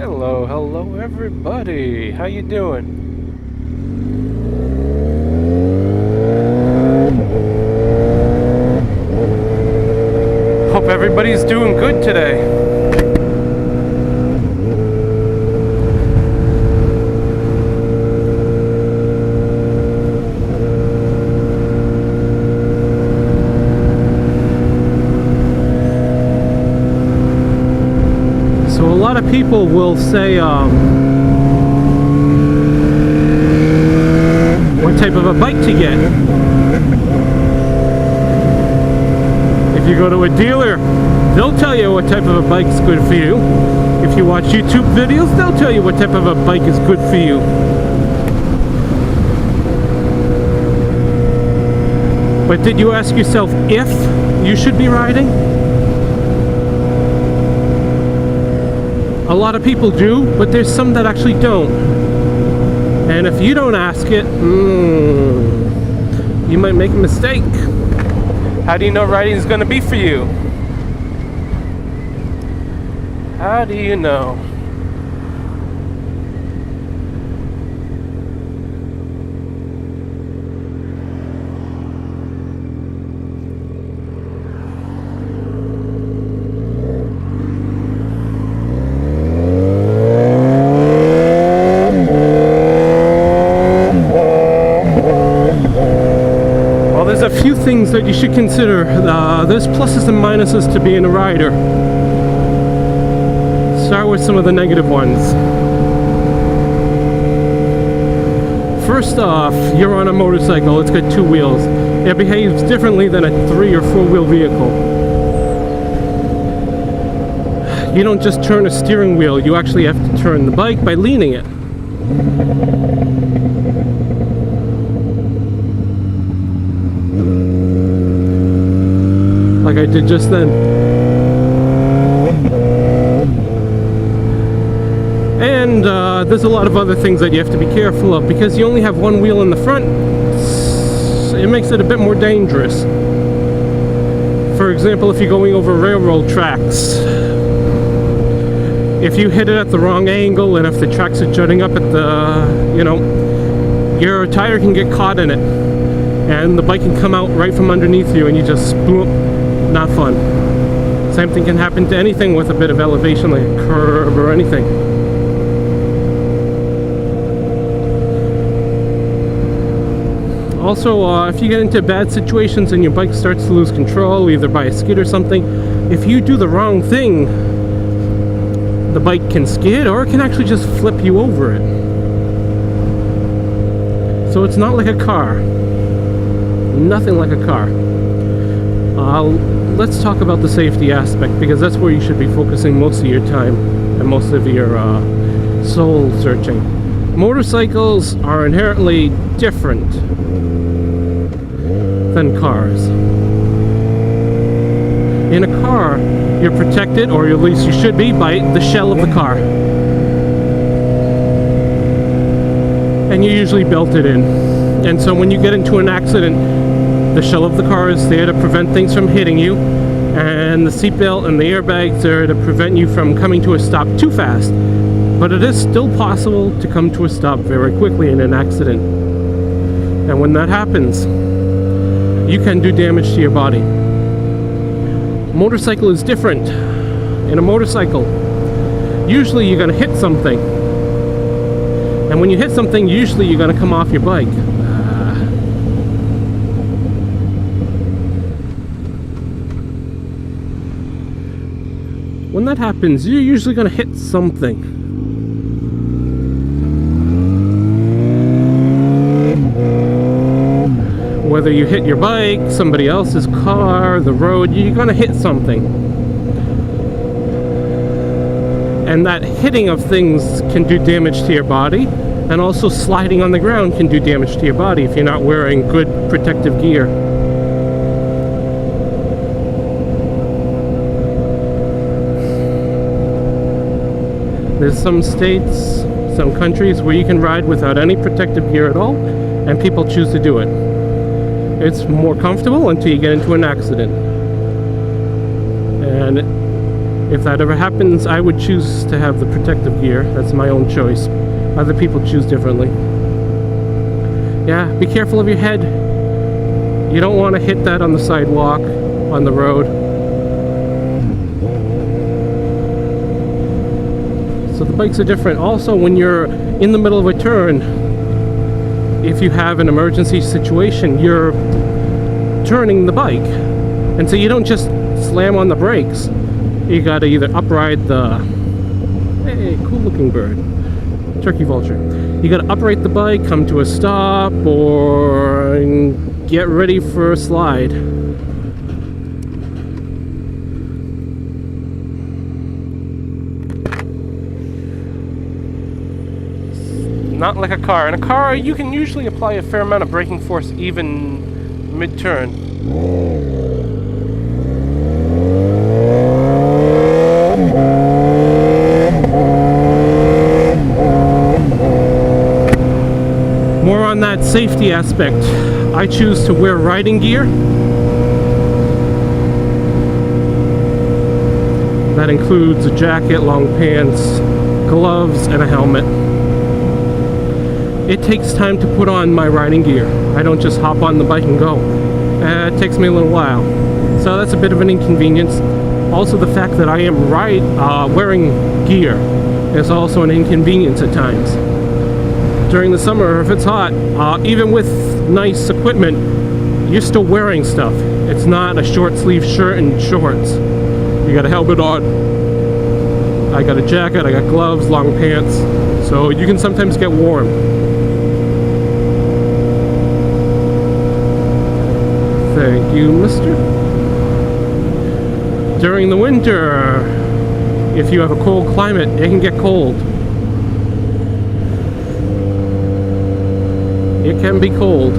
Hello, hello everybody. How you doing? Hope everybody's doing good today. So a lot of people will say, what type of a bike to get. If you go to a dealer, they'll tell you what type of a bike is good for you. If you watch YouTube videos, they'll tell you what type of a bike is good for you. But did you ask yourself if you should be riding? A lot of people do, but there's some that actually don't. And if you don't ask it, you might make a mistake. How do you know riding is going to be for you? How do you know? A few things that you should consider. There's pluses and minuses to being a rider. Start with some of the negative ones. First off, you're on a motorcycle. It's got two wheels. It behaves differently than a 3 or 4 wheel vehicle. You don't just turn a steering wheel. You actually have to turn the bike by leaning it. Like I did just then. And there's a lot of other things that you have to be careful of because you only have one wheel in the front. It makes it a bit more dangerous. For example, if you're going over railroad tracks, if you hit it at the wrong angle and if the tracks are jutting up at the, your tire can get caught in it and the bike can come out right from underneath you and you just boom. Not fun. Same thing can happen to anything with a bit of elevation, like a curve or anything. Also, if you get into bad situations and your bike starts to lose control, either by a skid or something, if you do the wrong thing, the bike can skid or it can actually just flip you over it. So it's not like a car. Nothing like a car. Let's talk about the safety aspect because that's where you should be focusing most of your time and most of your soul searching. Motorcycles are inherently different than cars. In a car, you're protected, or at least you should be, by the shell of the car. And you're usually belted in. And so when you get into an accident, the shell of the car is there to prevent things from hitting you, and the seatbelt and the airbags are to prevent you from coming to a stop too fast. But it is still possible to come to a stop very quickly in an accident. And when that happens, you can do damage to your body. Motorcycle is different. In a motorcycle, usually you're going to hit something. And when you hit something, usually you're going to come off your bike. When that happens, you're usually going to hit something. Whether you hit your bike, somebody else's car, the road, you're going to hit something. And that hitting of things can do damage to your body, and also sliding on the ground can do damage to your body if you're not wearing good protective gear. There's some states, some countries where you can ride without any protective gear at all, and people choose to do it. It's more comfortable until you get into an accident. And If that ever happens, I would choose to have the protective gear. That's my own choice. Other people choose differently. Yeah, be careful of your head. You don't want to hit that on the sidewalk, on the road. So the bikes are different. Also, when you're in the middle of a turn, if you have an emergency situation, you're turning the bike. And so you don't just slam on the brakes. You gotta either upright the... Hey, cool looking bird. Turkey vulture. You gotta upright the bike, come to a stop, or get ready for a slide. Not like a car. In a car, you can usually apply a fair amount of braking force even mid-turn. More on that safety aspect, I choose to wear riding gear. That includes a jacket, long pants, gloves, and a helmet. It takes time to put on my riding gear. I don't just hop on the bike and go. It takes me a little while. So that's a bit of an inconvenience. Also, the fact that I am wearing gear is also an inconvenience at times. During the summer, if it's hot, even with nice equipment, you're still wearing stuff. It's not a short sleeve shirt and shorts. You got a helmet on. I got a jacket, I got gloves, long pants. So you can sometimes get warm. Thank you, mister. During the winter, if you have a cold climate, it can get cold. It can be cold.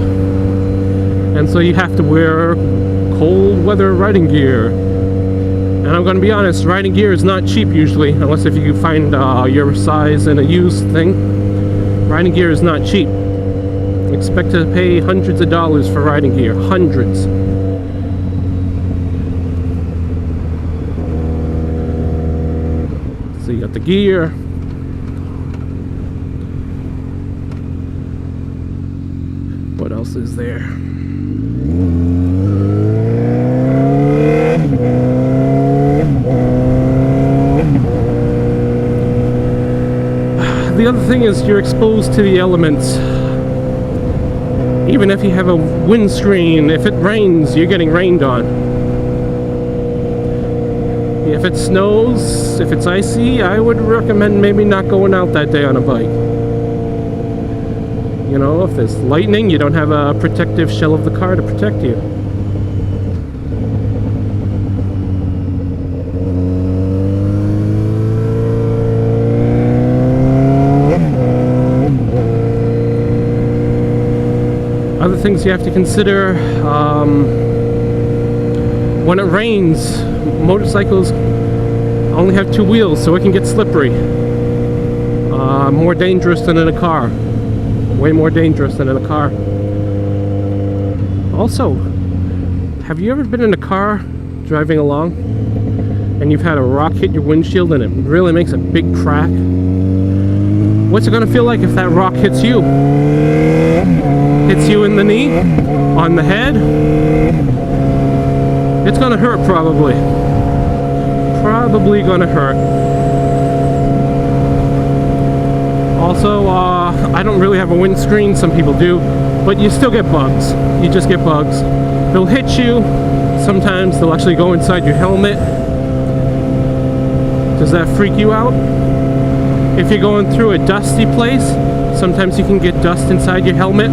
And so you have to wear cold weather riding gear. And I'm going to be honest, riding gear is not cheap usually, unless if you can find your size in a used thing. Riding gear is not cheap. Expect to pay hundreds of dollars for riding gear. Hundreds. So you got the gear. What else is there? The other thing is you're exposed to the elements. Even if you have a windscreen, if it rains, you're getting rained on. If it snows, if it's icy, I would recommend maybe not going out that day on a bike. You know, if there's lightning, you don't have a protective shell of the car to protect you. Other things you have to consider, when it rains, motorcycles only have two wheels, so it can get slippery. More dangerous than in a car. Way more dangerous than in a car. Also, have you ever been in a car driving along and you've had a rock hit your windshield and it really makes a big crack? What's it gonna feel like if that rock hits you? Hits you in the knee? On the head? It's gonna hurt probably. Probably gonna hurt. Also, I don't really have a windscreen, some people do, but you still get bugs. You just get bugs. They'll hit you. Sometimes they'll actually go inside your helmet. Does that freak you out? If you're going through a dusty place, sometimes you can get dust inside your helmet.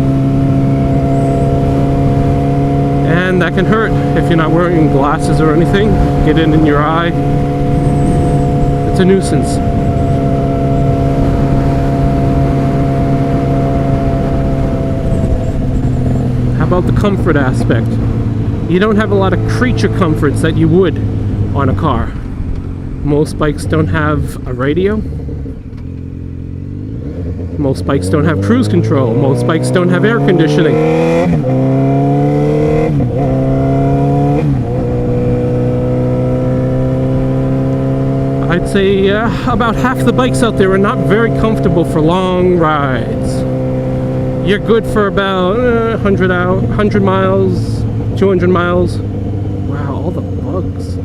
And that can hurt if you're not wearing glasses or anything. Get it in your eye. It's a nuisance. How about the comfort aspect? You don't have a lot of creature comforts that you would on a car. Most bikes don't have a radio. Most bikes don't have cruise control. Most bikes don't have air conditioning. I'd say about half the bikes out there are not very comfortable for long rides. You're good for about 100 miles, 200 miles. Wow, all the bugs.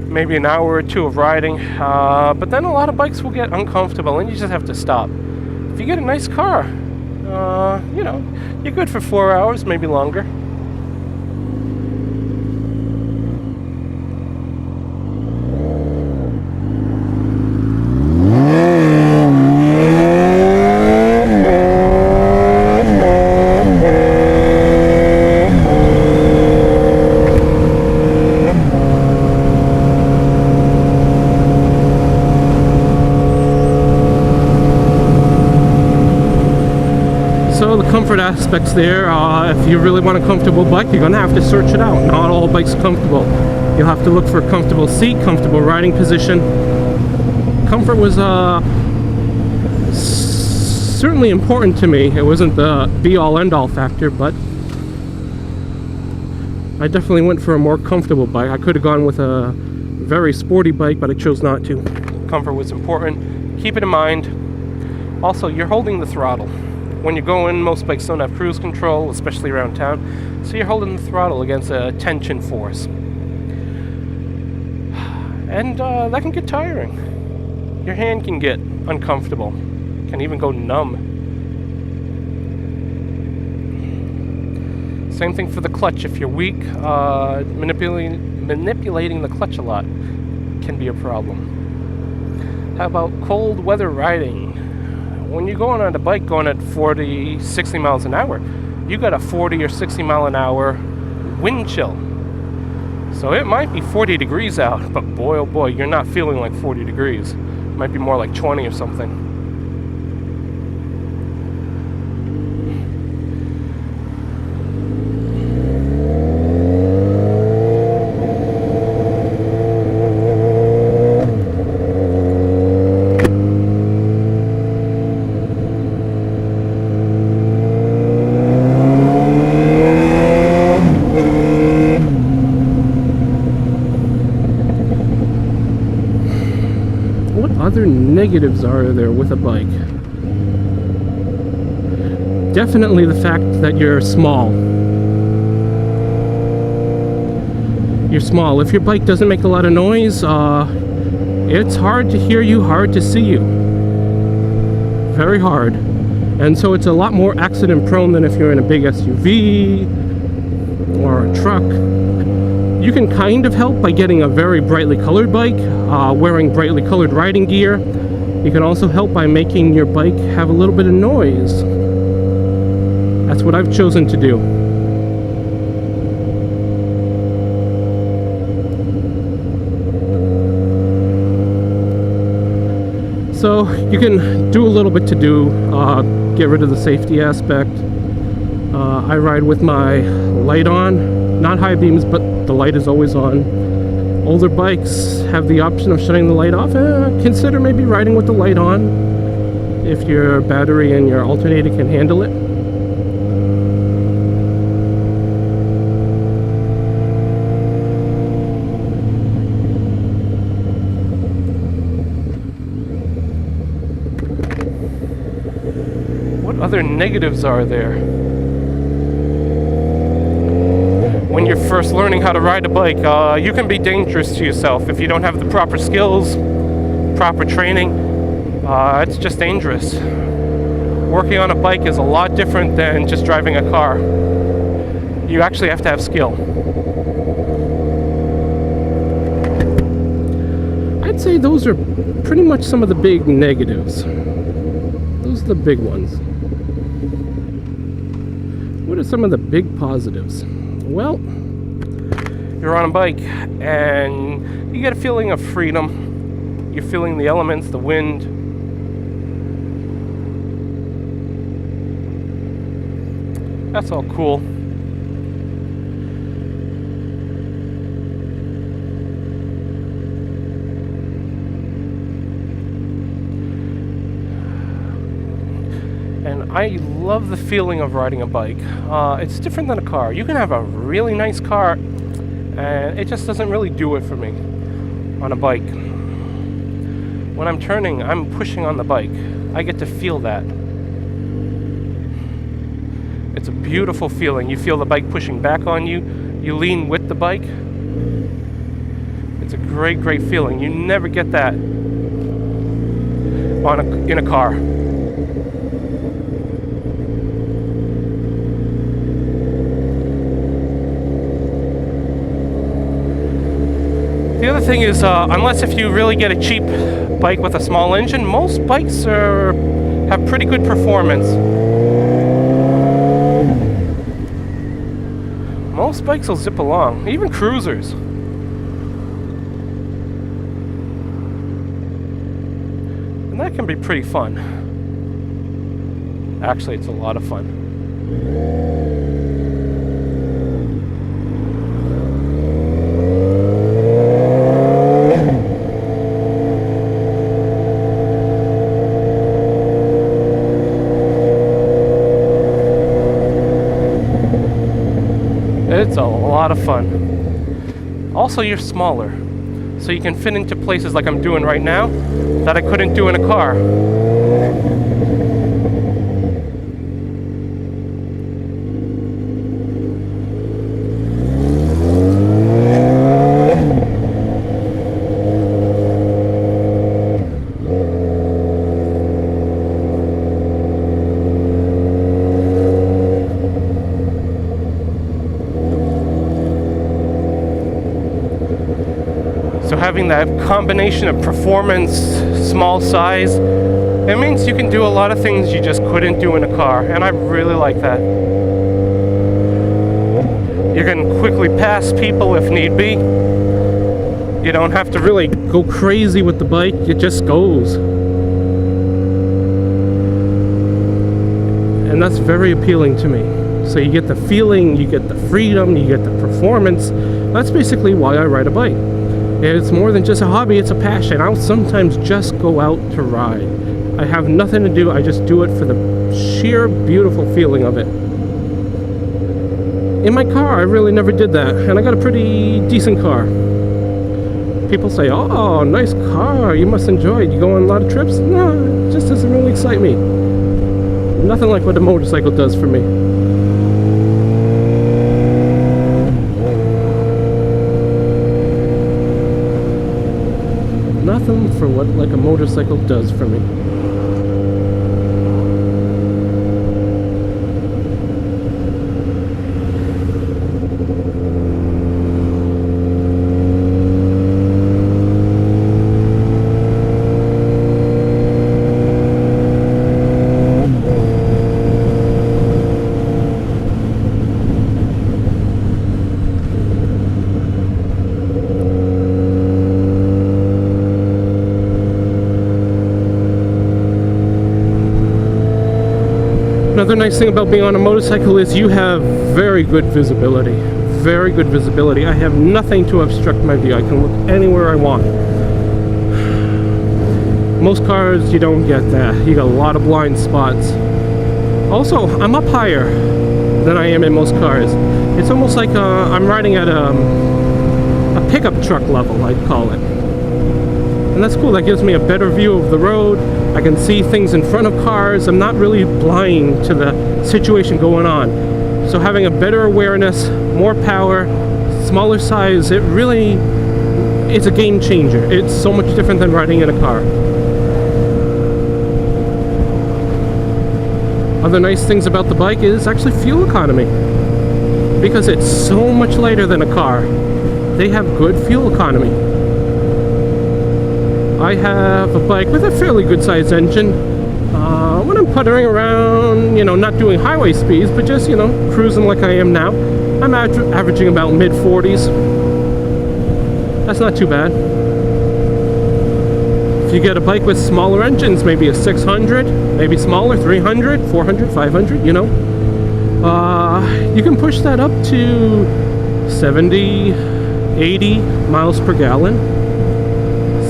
Maybe an hour or two of riding, but then a lot of bikes will get uncomfortable and you just have to stop. If you get a nice car, you know, you're good for 4 hours, maybe longer. So the comfort aspects there, if you really want a comfortable bike, you're going to have to search it out. Not all bikes are comfortable. You'll have to look for a comfortable seat, comfortable riding position. Comfort was certainly important to me. It wasn't the be-all end-all factor, but I definitely went for a more comfortable bike. I could have gone with a very sporty bike, but I chose not to. Comfort was important. Keep it in mind. Also, you're holding the throttle. When you go in, most bikes don't have cruise control, especially around town, so you're holding the throttle against a tension force. And that can get tiring. Your hand can get uncomfortable, can even go numb. Same thing for the clutch. If you're weak, manipulating the clutch a lot can be a problem. How about cold weather riding? When you're going on a bike going at 40, 60 miles an hour, you got a 40 or 60 mile an hour wind chill. So it might be 40 degrees out, but boy oh boy, you're not feeling like 40 degrees. It might be more like 20 or something. Other negatives are there with a bike? Definitely the fact that you're small. You're small. If your bike doesn't make a lot of noise, it's hard to hear you, hard to see you. Very hard. And so it's a lot more accident prone than if you're in a big SUV or a truck. You can kind of help by getting a very brightly colored bike, wearing brightly colored riding gear. You can also help by making your bike have a little bit of noise. That's what I've chosen to do. So you can do a little bit to get rid of the safety aspect. I ride with my light on, not high beams, but the light is always on. Older bikes have the option of shutting the light off. Consider maybe riding with the light on if your battery and your alternator can handle it. What other negatives are there? When you're first learning how to ride a bike, you can be dangerous to yourself if you don't have the proper skills, proper training. It's just dangerous. Working on a bike is a lot different than just driving a car. You actually have to have skill. I'd say those are pretty much some of the big negatives. Those are the big ones. What are some of the big positives? Well, you're on a bike and you get a feeling of freedom. You're feeling the elements, the wind. That's all cool. And I love the feeling of riding a bike. It's different than a car. You can have a really nice car, and it just doesn't really do it for me on a bike. When I'm turning, I'm pushing on the bike. I get to feel that. It's a beautiful feeling. You feel the bike pushing back on you. You lean with the bike. It's a great, great feeling. You never get that in a car. The other thing is, unless if you really get a cheap bike with a small engine, most bikes have pretty good performance. Most bikes will zip along, even cruisers. And that can be pretty fun. Actually, it's a lot of fun. It's a lot of fun. Also, you're smaller, so you can fit into places like I'm doing right now that I couldn't do in a car. So having that combination of performance, small size, it means you can do a lot of things you just couldn't do in a car, and I really like that. You can quickly pass people if need be. You don't have to really go crazy with the bike, it just goes. And that's very appealing to me. So you get the feeling, you get the freedom, you get the performance. That's basically why I ride a bike. It's more than just a hobby, it's a passion. I'll sometimes just go out to ride. I have nothing to do, I just do it for the sheer beautiful feeling of it. In my car, I really never did that, and I got a pretty decent car. People say, oh, nice car, you must enjoy it. You go on a lot of trips? No, it just doesn't really excite me. Nothing like what a motorcycle does for me. Nothing for what like a motorcycle does for me. Another nice thing about being on a motorcycle is you have very good visibility. Very good visibility. I have nothing to obstruct my view. I can look anywhere I want. Most cars, you don't get that. You got a lot of blind spots. Also, I'm up higher than I am in most cars. It's almost like I'm riding at a pickup truck level, I'd call it. And that's cool. That gives me a better view of the road. I can see things in front of cars. I'm not really blind to the situation going on. So having a better awareness, more power, smaller size, it's a game changer. It's so much different than riding in a car. Other nice things about the bike is actually fuel economy. Because it's so much lighter than a car, they have good fuel economy. I have a bike with a fairly good sized engine. When I'm puttering around, not doing highway speeds, but just, cruising like I am now, I'm averaging about mid-40s. That's not too bad. If you get a bike with smaller engines, maybe a 600, maybe smaller, 300, 400, 500, you can push that up to 70, 80 miles per gallon.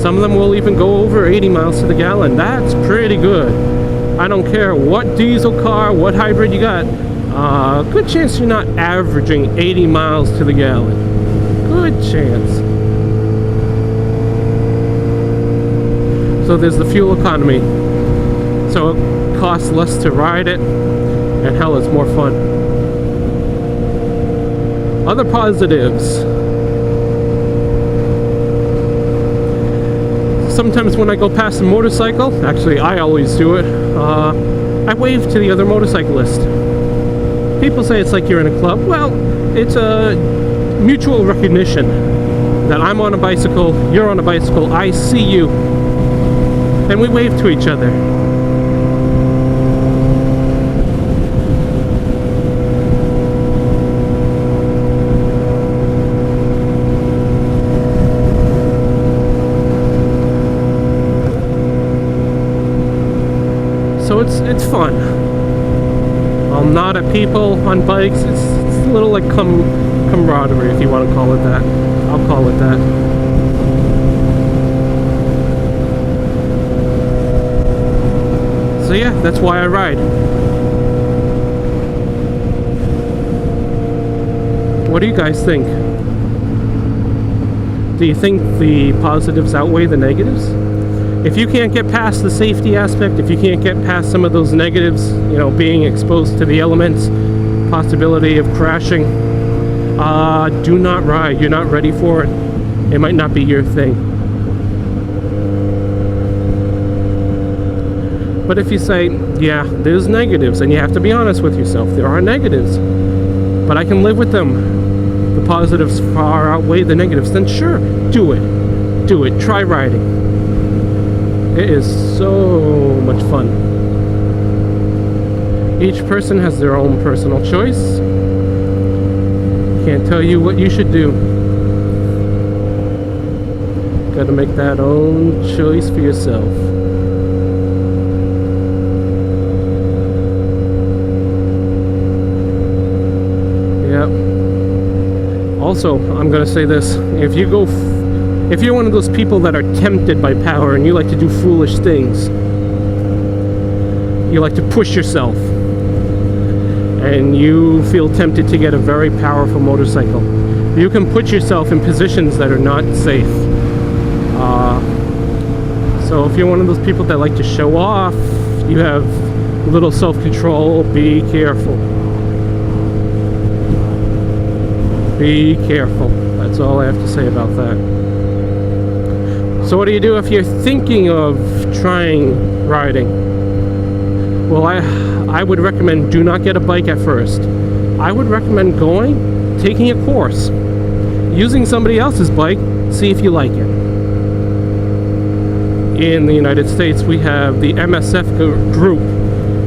Some of them will even go over 80 miles to the gallon. That's pretty good. I don't care what diesel car, what hybrid you got, good chance you're not averaging 80 miles to the gallon. Good chance. So there's the fuel economy. So it costs less to ride it, and hell, it's more fun. Other positives. Sometimes when I go past a motorcycle, actually I always do it, I wave to the other motorcyclist. People say it's like you're in a club. Well, it's a mutual recognition that I'm on a bicycle, you're on a bicycle, I see you, and we wave to each other. So it's fun. I'll nod at people on bikes. It's a little like camaraderie, if you want to call it that. I'll call it that. So yeah, that's why I ride. What do you guys think? Do you think the positives outweigh the negatives? If you can't get past the safety aspect, if you can't get past some of those negatives, you know, being exposed to the elements, possibility of crashing, do not ride. You're not ready for it. It might not be your thing. But if you say, yeah, there's negatives, and you have to be honest with yourself, there are negatives, but I can live with them. The positives far outweigh the negatives, then sure, do it. Do it. Try riding. It is so much fun. Each person has their own personal choice. Can't tell you what you should do. Gotta make that own choice for yourself. Yep. Also, I'm gonna say this. If you're one of those people that are tempted by power and you like to do foolish things, you like to push yourself, and you feel tempted to get a very powerful motorcycle, you can put yourself in positions that are not safe. So if you're one of those people that like to show off, you have little self-control, be careful. Be careful. That's all I have to say about that. So what do you do if you're thinking of trying riding? Well, I would recommend do not get a bike at first. I would recommend taking a course, using somebody else's bike, see if you like it. In the United States, we have the MSF group,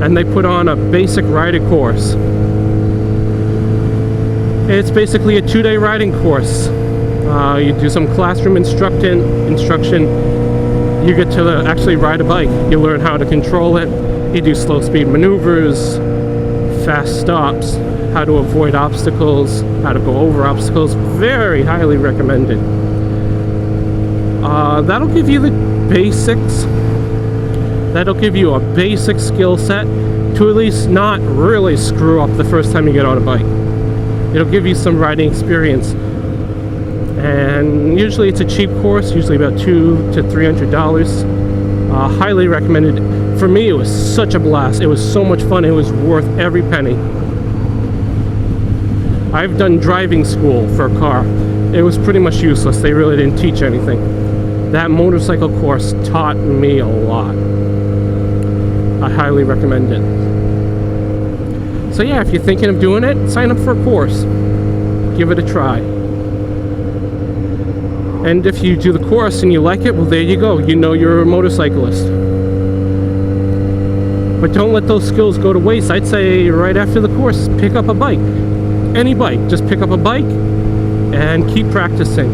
and they put on a basic rider course. It's basically a 2-day riding course. You do some classroom instruction. You get to actually ride a bike. You learn how to control it. You do slow speed maneuvers, fast stops, how to avoid obstacles, how to go over obstacles. Very highly recommended. That'll give you the basics. That'll give you a basic skill set to at least not really screw up the first time you get on a bike. It'll give you some riding experience. And usually it's a cheap course, usually about $200 to $300. Highly recommended. For me, it was such a blast. It was so much fun. It was worth every penny. I've done driving school for a car. It was pretty much useless. They really didn't teach anything. That motorcycle course taught me a lot. I highly recommend it. So yeah, if you're thinking of doing it, sign up for a course. Give it a try. And if you do the course and you like it, well, there you go. You know you're a motorcyclist. But don't let those skills go to waste. I'd say right after the course, pick up a bike. Any bike. Just pick up a bike and keep practicing.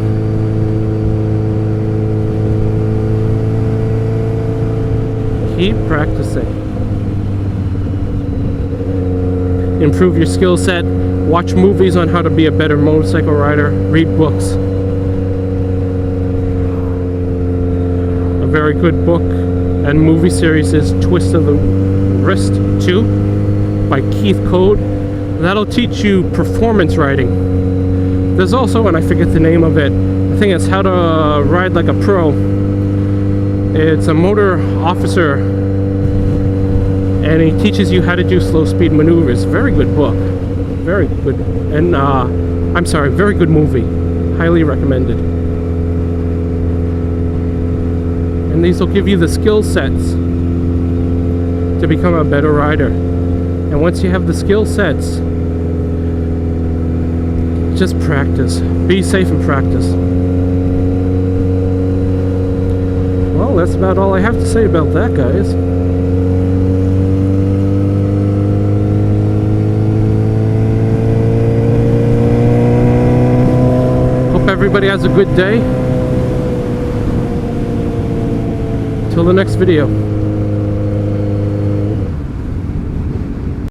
Keep practicing. Improve your skill set. Watch movies on how to be a better motorcycle rider. Read books. A very good book and movie series is Twist of the Wrist 2 by Keith Code. That'll teach you performance riding. There's also, and I forget the name of it, I think it's How to Ride Like a Pro. It's a motor officer, and he teaches you how to do slow speed maneuvers. Very good book. Very good. And I'm sorry, very good movie. Highly recommended. And these will give you the skill sets to become a better rider. And once you have the skill sets, just practice. Be safe and practice. Well, that's about all I have to say about that, guys. Hope everybody has a good day. Till the next video.